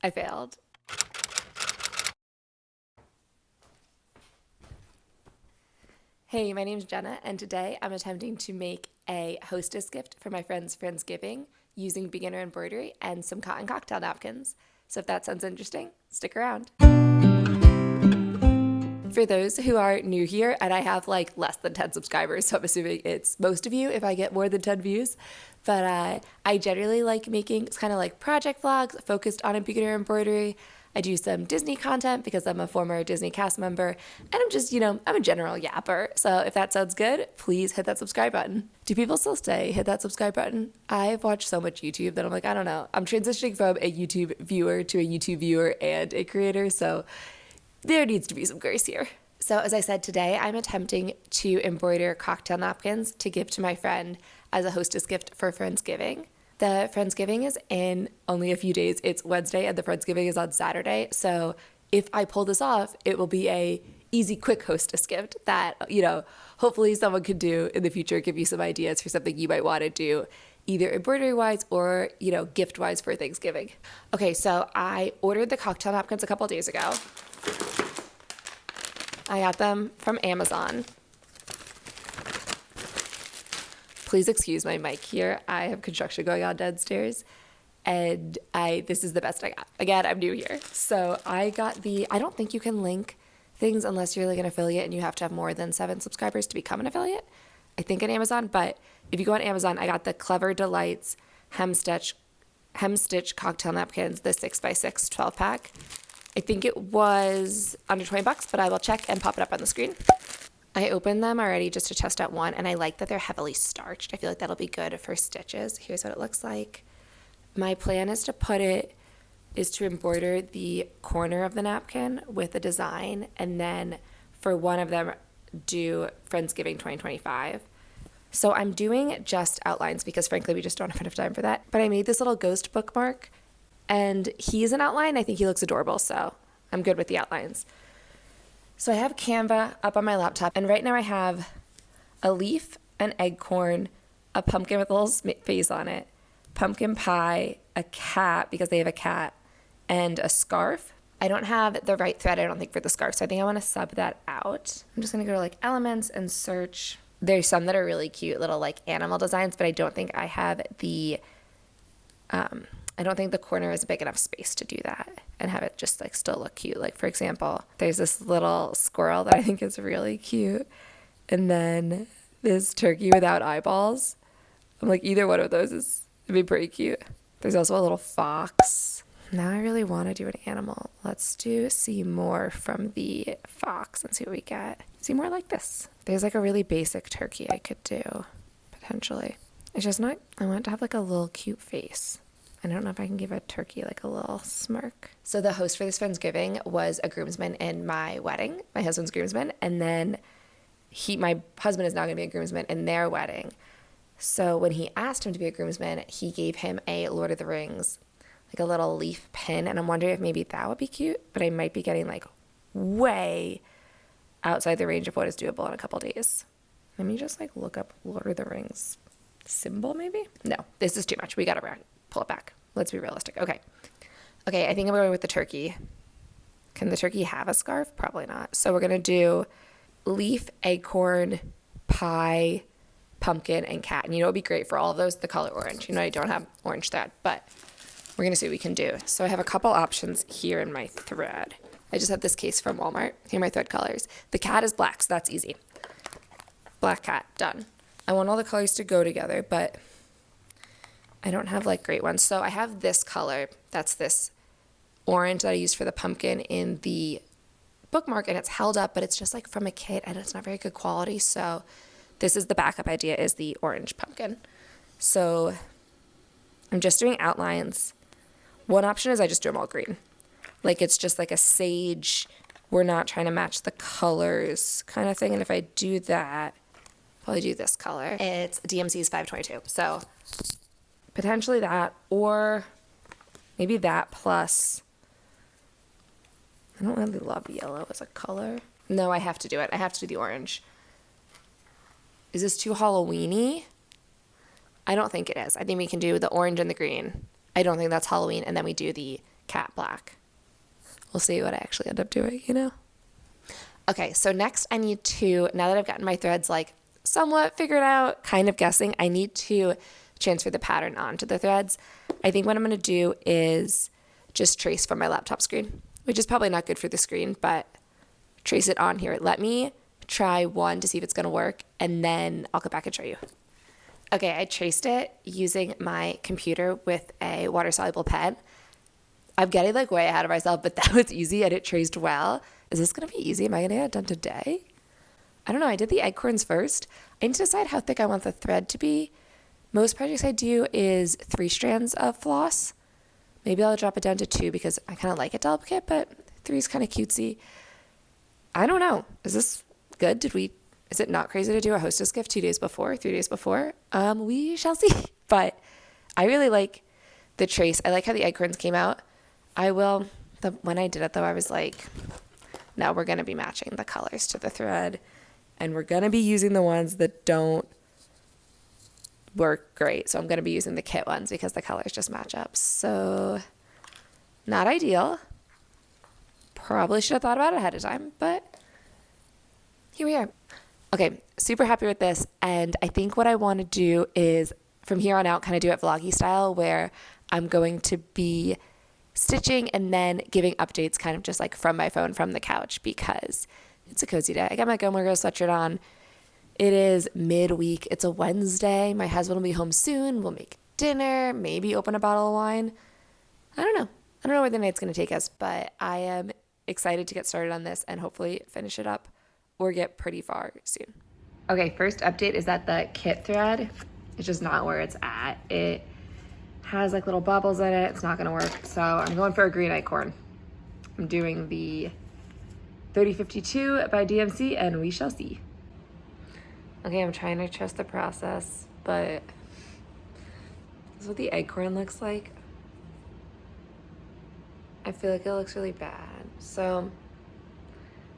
I failed. Hey, my name's Jenna, and today I'm attempting to make a hostess gift for my friend's Friendsgiving using beginner embroidery and some cotton cocktail napkins. So if that sounds interesting, stick around. For those who are new here, and I have like less than 10 subscribers, so I'm assuming it's most of you if I get more than 10 views. But I generally like making kind of like project vlogs focused on beginner embroidery. I do some Disney content because I'm a former Disney cast member, and I'm just, I'm a general yapper. So if that sounds good, please hit that subscribe button. Do people still say hit that subscribe button? I've watched so much YouTube that I'm like, I don't know. I'm transitioning from a YouTube viewer to a YouTube viewer and a creator, so there needs to be some grace here. So as I said, today I'm attempting to embroider cocktail napkins to give to my friend as a hostess gift for Friendsgiving. The Friendsgiving is in only a few days. It's Wednesday and the Friendsgiving is on Saturday. So if I pull this off, it will be a easy, quick hostess gift that, hopefully someone could do in the future, give you some ideas for something you might want to do, either embroidery-wise or, gift-wise for Thanksgiving. Okay, so I ordered the cocktail napkins a couple days ago. I got them from Amazon. Please excuse my mic here. I have construction going on downstairs, and this is the best I got. Again, I'm new here. So I got I don't think you can link things unless you're like an affiliate and you have to have more than 7 subscribers to become an affiliate, I think, on Amazon. But if you go on Amazon, I got the Clever Delights hem stitch cocktail napkins, the 6x6 12-pack. I think it was under $20, but I will check and pop it up on the screen. I opened them already just to test out one, and I like that they're heavily starched. I feel like that'll be good for stitches. Here's what it looks like. My plan is to embroider the corner of the napkin with a design, and then for one of them do Friendsgiving 2025. So I'm doing just outlines because frankly we just don't have enough time for that. But I made this little ghost bookmark, and he's an outline. I think he looks adorable, so I'm good with the outlines. So I have Canva up on my laptop, and right now I have a leaf, an eggcorn, a pumpkin with a little face on it, pumpkin pie, a cat because they have a cat, and a scarf. I don't have the right thread, I don't think, for the scarf, so I think I want to sub that out. I'm just going to go to like elements and search. There's some that are really cute little like animal designs, but I don't think I have I don't think the corner is a big enough space to do that and have it just like still look cute. Like for example, there's this little squirrel that I think is really cute. And then this turkey without eyeballs. I'm like, either one of those would be pretty cute. There's also a little fox. Now I really want to do an animal. Let's see more from the fox and see what we get. See more like this. There's like a really basic turkey I could do, potentially. It's just not, I want it to have like a little cute face. I don't know if I can give a turkey like a little smirk. So the host for this Friendsgiving was a groomsman in my wedding, my husband's groomsman, and then my husband is now going to be a groomsman in their wedding. So when he asked him to be a groomsman, he gave him a Lord of the Rings, like a little leaf pin, and I'm wondering if maybe that would be cute, but I might be getting like way outside the range of what is doable in a couple days. Let me just like look up Lord of the Rings symbol maybe? No, this is too much. We got to pull it back. Let's be realistic. Okay, I think I'm going with the turkey. Can the turkey have a scarf? Probably not. So we're going to do leaf, acorn, pie, pumpkin, and cat. And it would be great for all of those, the color orange. I don't have orange thread, but we're going to see what we can do. So I have a couple options here in my thread. I just have this case from Walmart. Here are my thread colors. The cat is black, so that's easy. Black cat, done. I want all the colors to go together, but I don't have like great ones. So I have this color. That's this orange that I used for the pumpkin in the bookmark, and it's held up, but it's just like from a kit and it's not very good quality. So this is the backup idea, is the orange pumpkin. So I'm just doing outlines. One option is I just do them all green. Like it's just like a sage, we're not trying to match the colors kind of thing. And if I do that, probably do this color. It's DMC's 522. So potentially that, or maybe that plus, I don't really love yellow as a color. No, I have to do it. I have to do the orange. Is this too Halloween-y? I don't think it is. I think we can do the orange and the green. I don't think that's Halloween. And then we do the cat black. We'll see what I actually end up doing, you know? Okay, so next I need to, now that I've gotten my threads like somewhat figured out, kind of guessing, I need to transfer the pattern onto the threads. I think what I'm going to do is just trace from my laptop screen, which is probably not good for the screen, but trace it on here. Let me try one to see if it's going to work, and then I'll come back and show you. Okay, I traced it using my computer with a water-soluble pen. I'm getting like way ahead of myself, but that was easy and it traced well. Is this going to be easy? Am I going to get it done today? I don't know. I did the acorns first. I need to decide how thick I want the thread to be. Most projects I do is 3 strands of floss. Maybe I'll drop it down to 2 because I kind of like it delicate, but 3 is kind of cutesy. I don't know. Is this good? Is it not crazy to do a hostess gift 2 days before, 3 days before? We shall see. But I really like the trace. I like how the acorns came out. When I did it though, I was like, no, we're going to be matching the colors to the thread, and we're going to be using the ones that don't work great. So I'm going to be using the kit ones because the colors just match up. So not ideal. Probably should have thought about it ahead of time, but here we are. Okay, super happy with this. And I think what I want to do is from here on out kind of do it vloggy style, where I'm going to be stitching and then giving updates kind of just like from my phone, from the couch, because it's a cozy day. I got my Gilmore Girls sweatshirt on. It is midweek. It's a Wednesday. My husband will be home soon. We'll make dinner, maybe open a bottle of wine. I don't know. I don't know where the night's going to take us, but I am excited to get started on this and hopefully finish it up or get pretty far soon. Okay, first update is that the kit thread is just not where it's at. It has like little bubbles in it. It's not gonna work. So I'm going for a green acorn. I'm doing the 3052 by DMC and we shall see. Okay, I'm trying to trust the process, but this is what the acorn looks like. I feel like it looks really bad. So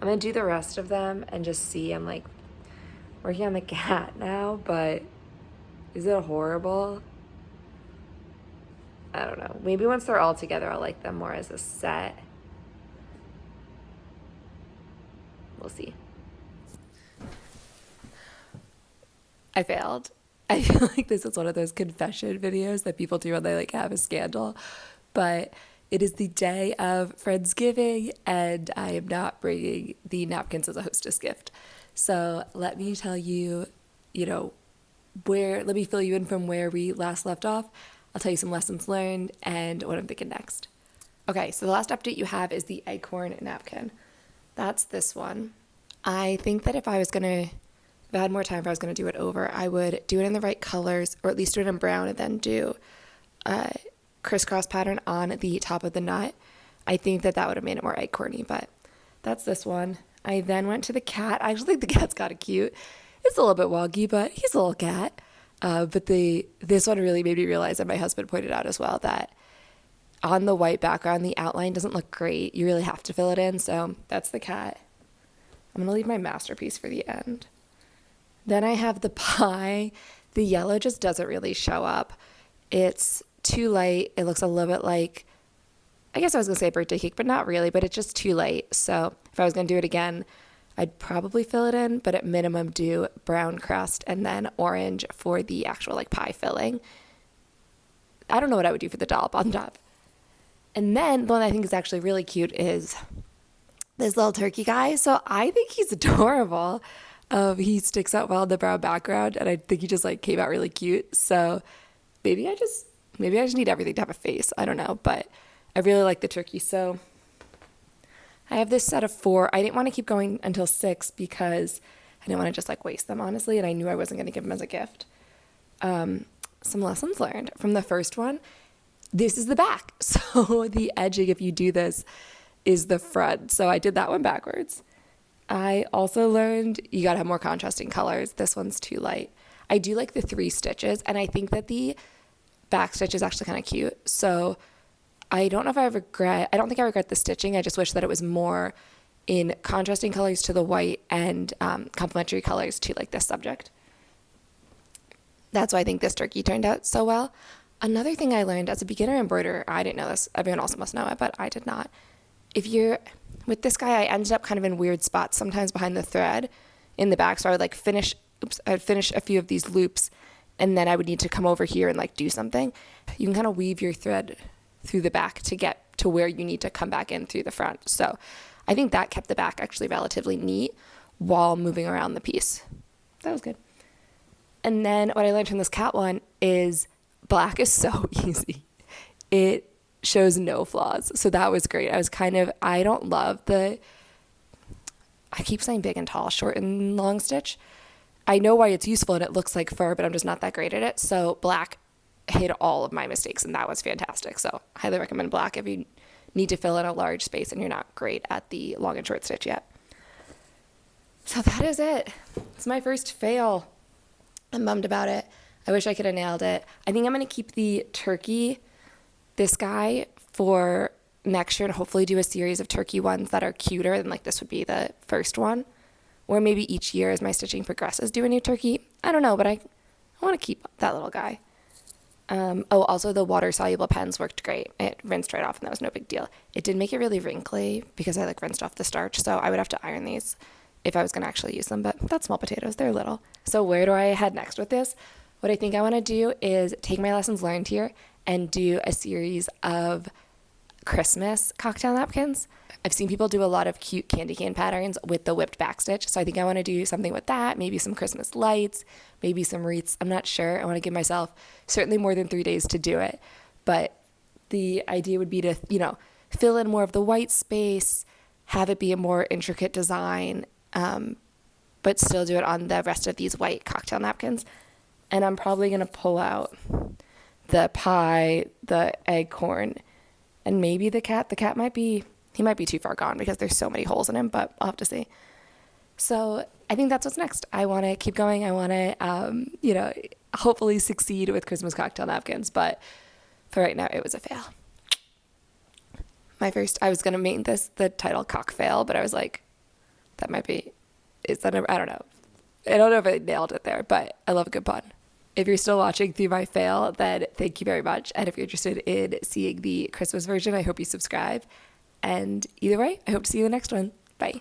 I'm gonna do the rest of them and just see. I'm like working on the cat now, but is it horrible? I don't know. Maybe once they're all together, I'll like them more as a set. We'll see. I failed. I feel like this is one of those confession videos that people do when they like have a scandal. But it is the day of Friendsgiving and I am not bringing the napkins as a hostess gift. So let me tell you, let me fill you in from where we last left off. I'll tell you some lessons learned and what I'm thinking next. Okay, so the last update you have is the acorn napkin. That's this one. I think that if I had more time, if I was going to do it over, I would do it in the right colors, or at least do it in brown and then do a crisscross pattern on the top of the nut. I think that would have made it more acorny, but that's this one. I then went to the cat. I actually think the cat's kind of cute. It's a little bit wonky, but he's a little cat. But this one really made me realize, and my husband pointed out as well, that on the white background, the outline doesn't look great. You really have to fill it in. So that's the cat. I'm going to leave my masterpiece for the end. Then I have the pie. The yellow just doesn't really show up. It's too light. It looks a little bit like, I guess I was going to say birthday cake, but not really, but it's just too light. So if I was going to do it again, I'd probably fill it in, but at minimum do brown crust and then orange for the actual like pie filling. I don't know what I would do for the dollop on top. And then the one I think is actually really cute is this little turkey guy. So I think he's adorable. He sticks out well in the brown background, and I think he just like came out really cute. So maybe I just need everything to have a face. I don't know, but I really like the turkey. So I have this set of 4. I didn't want to keep going until 6 because I didn't want to just like waste them, honestly, and I knew I wasn't going to give them as a gift. Some lessons learned from the first one. This is the back. So the edging, if you do this, is the front. So I did that one backwards. I also learned you got to have more contrasting colors. This one's too light. I do like the 3 stitches, and I think that the back stitch is actually kind of cute. So I don't think I regret the stitching. I just wish that it was more in contrasting colors to the white and complementary colors to like this subject. That's why I think this turkey turned out so well. Another thing I learned as a beginner embroiderer, I didn't know this, everyone else must know it, but I did not. If you're, with this guy, I ended up kind of in weird spots, sometimes behind the thread in the back. So I would like I'd finish a few of these loops, and then I would need to come over here and like do something. You can kind of weave your thread through the back to get to where you need to come back in through the front. So I think that kept the back actually relatively neat while moving around the piece. That was good. And then what I learned from this cat one is black is so easy. It shows no flaws. So that was great. I don't love I keep saying big and tall, short and long stitch. I know why it's useful and it looks like fur, but I'm just not that great at it. So black hid all of my mistakes, and that was fantastic. So highly recommend black if you need to fill in a large space and you're not great at the long and short stitch yet. So that is it. It's my first fail. I'm bummed about it. I wish I could have nailed it. I think I'm going to keep the turkey, this guy, for next year and hopefully do a series of turkey ones that are cuter than like this would be the first one. Or maybe each year as my stitching progresses, do a new turkey. I don't know, but I want to keep that little guy. Also the water-soluble pens worked great. It rinsed right off and that was no big deal. It did make it really wrinkly because I like rinsed off the starch, so I would have to iron these if I was going to actually use them, but that's small potatoes. They're little. So where do I head next with this? What I think I want to do is take my lessons learned here and do a series of Christmas cocktail napkins. I've seen people do a lot of cute candy cane patterns with the whipped backstitch, so I think I want to do something with that, maybe some Christmas lights, maybe some wreaths. I'm not sure. I want to give myself certainly more than 3 days to do it, but the idea would be to, fill in more of the white space, have it be a more intricate design, but still do it on the rest of these white cocktail napkins. And I'm probably going to pull out the pie, the egg corn, and maybe the cat. The cat might be too far gone because there's so many holes in him, but I'll have to see. So I think that's what's next. I want to keep going. I want to, hopefully succeed with Christmas cocktail napkins, but for right now, it was a fail. I was going to make this the title cock fail, but I was like, I don't know. I don't know if I nailed it there, but I love a good pun. If you're still watching through my fail, then thank you very much. And if you're interested in seeing the Christmas version, I hope you subscribe. And either way, I hope to see you in the next one. Bye.